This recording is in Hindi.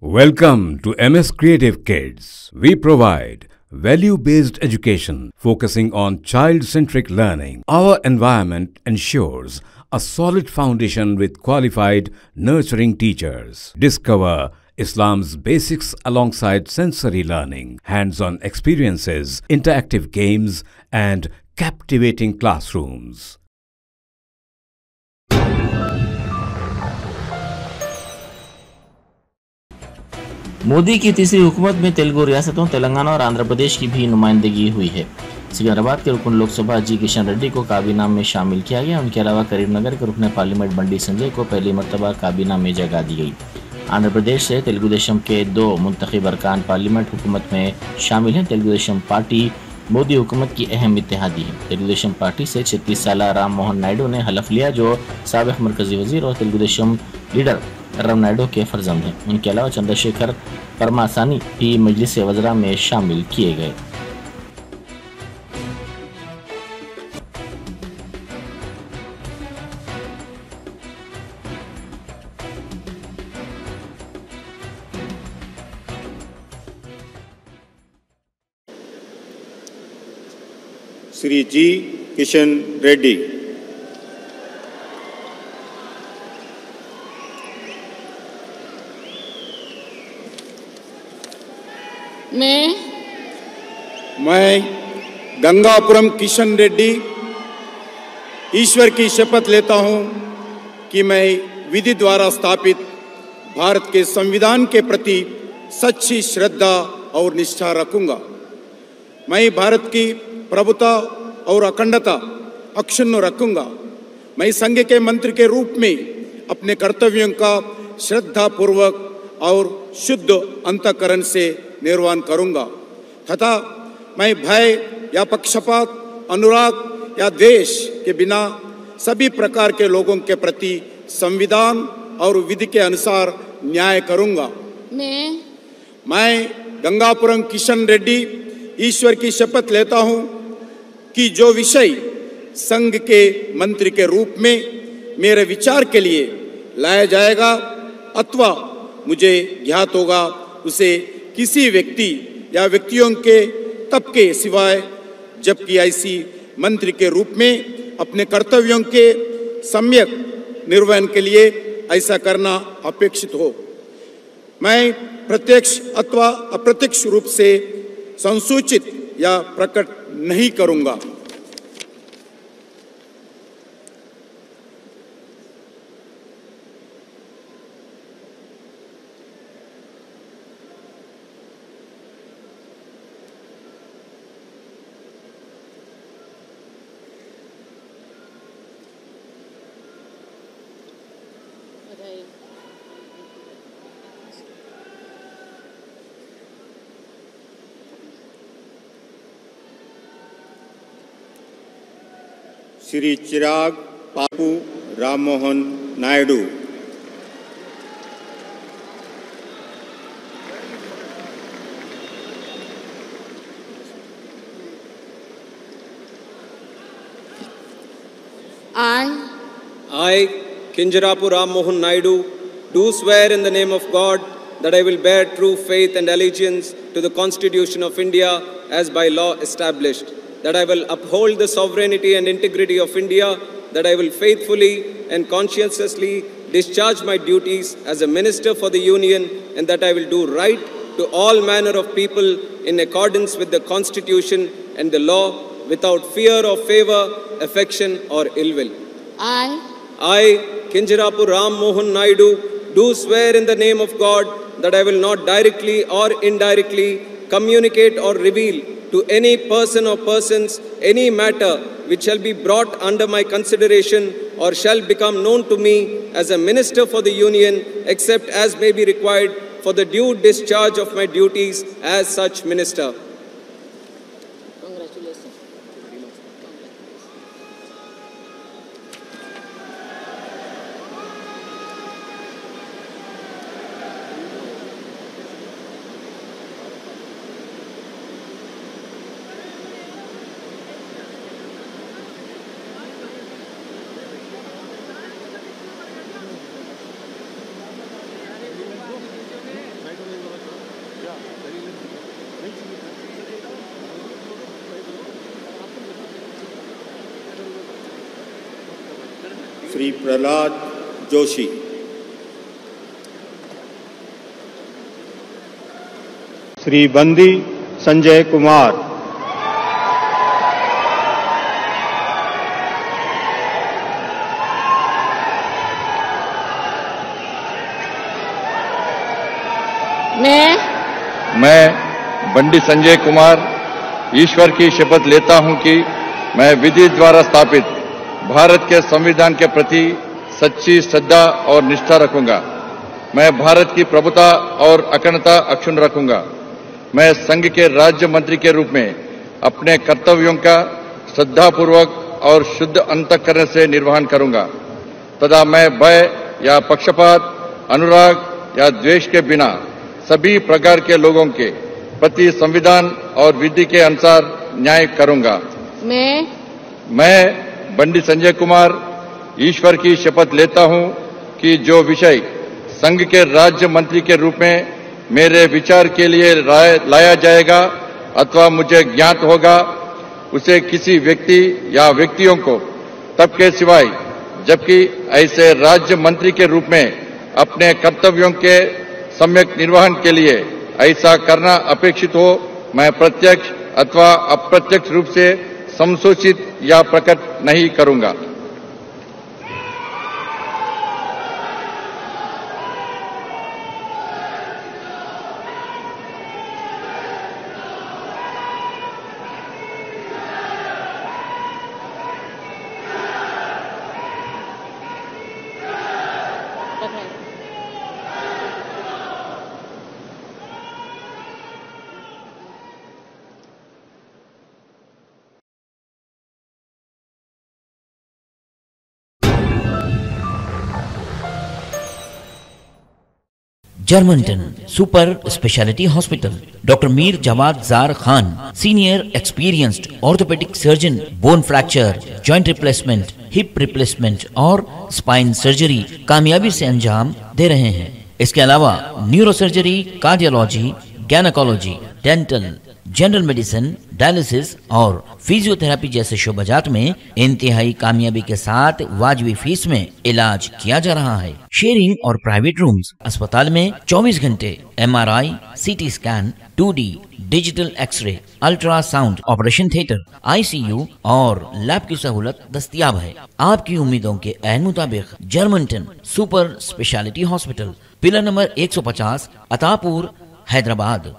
Welcome to MS Creative Kids. We provide value-based education focusing on child-centric learning. Our environment ensures a solid foundation with qualified, nurturing teachers. Discover Islam's basics alongside sensory learning, hands-on experiences, interactive games, and captivating classrooms. Modi की तीसरी हुकूमत में तेलुगु रियासतों तेलंगाना और आंध्र प्रदेश की भी नुमाइंदगी हुई है। सिकंदराबाद के रुकन लोकसभा जी किशन रेड्डी को काबीना में शामिल किया गया। उनके अलावा करीमनगर के रुकन पार्लियामेंट बंडी संजय को पहली मरतबा काबीना में जगह दी गई। आंध्र प्रदेश से तेलुगु देशम के 2 मुंतखब अरकान पार्लियामेंट हुकूमत में शामिल हैं। तेलुगु देशम पार्टी मोदी हुकूमत की अहम इत्तेहादी है। तेलुगु देशम पार्टी से 36 साल राम मोहन नायडू ने हलफ लिया, जो साबिक मरकजी वजीर और तेलुगु देशम लीडर राम नायडू के फर्जंद हैं। उनके अलावा चंद्रशेखर परमासानी भी मजलिस वज़रा में शामिल किए गए। श्री जी किशन रेड्डी। मैं गंगापुरम किशन रेड्डी ईश्वर की शपथ लेता हूं कि मैं विधि द्वारा स्थापित भारत के संविधान के प्रति सच्ची श्रद्धा और निष्ठा रखूंगा। मैं भारत की प्रभुता और अखंडता अक्षुण्ण रखूंगा। मैं संघ के मंत्री के रूप में अपने कर्तव्यों का श्रद्धापूर्वक और शुद्ध अंतःकरण से निर्वहन करूंगा तथा मैं भय या पक्षपात, अनुराग या द्वेष के बिना सभी प्रकार के लोगों के प्रति संविधान और विधि के अनुसार न्याय करूंगा। मैं गंगापुरम किशन रेड्डी ईश्वर की शपथ लेता हूं कि जो विषय संघ के मंत्री के रूप में मेरे विचार के लिए लाया जाएगा अथवा मुझे ज्ञात होगा, उसे किसी व्यक्ति या व्यक्तियों के तब के सिवाय, जबकि ऐसी मंत्री के रूप में अपने कर्तव्यों के सम्यक निर्वहन के लिए ऐसा करना अपेक्षित हो, मैं प्रत्यक्ष अथवा अप्रत्यक्ष रूप से संसूचित या प्रकट नहीं करूंगा। श्री चिराग पापू Ram Mohan Naidu. I, Kinjarapu Ram Mohan Naidu, do swear in the name of God that I will bear true faith and allegiance to the Constitution of India as by law established, that I will uphold the sovereignty and integrity of India, that I will faithfully and conscientiously discharge my duties as a Minister for the Union, and that I will do right to all manner of people in accordance with the Constitution and the law, without fear or favor, affection or ill will. I, Kinjarapu Ram Mohan Naidu, do swear in the name of God that I will not directly or indirectly communicate or reveal to any person or persons any matter which shall be brought under my consideration or shall become known to me as a Minister for the Union, except as may be required for the due discharge of my duties as such Minister. Shri Prahlad Joshi. Shri बंदी संजय कुमार। मैं बंडी संजय कुमार ईश्वर की शपथ लेता हूं कि मैं विधि द्वारा स्थापित भारत के संविधान के प्रति सच्ची श्रद्धा और निष्ठा रखूंगा। मैं भारत की प्रभुता और अखंडता अक्षुण्ण रखूंगा। मैं संघ के राज्य मंत्री के रूप में अपने कर्तव्यों का श्रद्धापूर्वक और शुद्ध अंतःकरण से निर्वहन करूंगा तथा मैं भय या पक्षपात, अनुराग या द्वेष के बिना सभी प्रकार के लोगों के प्रति संविधान और विधि के अनुसार न्याय करूंगा। मैं बंडी संजय कुमार ईश्वर की शपथ लेता हूं कि जो विषय संघ के राज्य मंत्री के रूप में मेरे विचार के लिए लाया जाएगा अथवा मुझे ज्ञात होगा, उसे किसी व्यक्ति या व्यक्तियों को तब के सिवाय जबकि ऐसे राज्य मंत्री के रूप में अपने कर्तव्यों के सम्यक निर्वहन के लिए ऐसा करना अपेक्षित हो, मैं प्रत्यक्ष अथवा अप्रत्यक्ष रूप से संसूचित या प्रकट नहीं करूंगा। Germanten super speciality hospital, doctor Mir Jawad Zar Khan, senior experienced orthopaedic surgeon, bone fracture, joint replacement, hip replacement और स्पाइन सर्जरी कामयाबी से अंजाम दे रहे हैं। इसके अलावा neuro surgery, cardiology, gynaecology, dental, general medicine, dialysis और फिजियोथेरेपी जैसे शोबाजात में इंतहाई कामयाबी के साथ वाजबी फीस में इलाज किया जा रहा है। शेयरिंग और प्राइवेट रूम्स, अस्पताल में 24 घंटे MRI, CT scan, 2D digital X-ray, ultrasound, operation theatre, ICU और लैब की सहूलत दस्तयाब है। आपकी उम्मीदों के ऐन मुताबिक Germanten super speciality hospital, pillar number 150, Attapur, Hyderabad.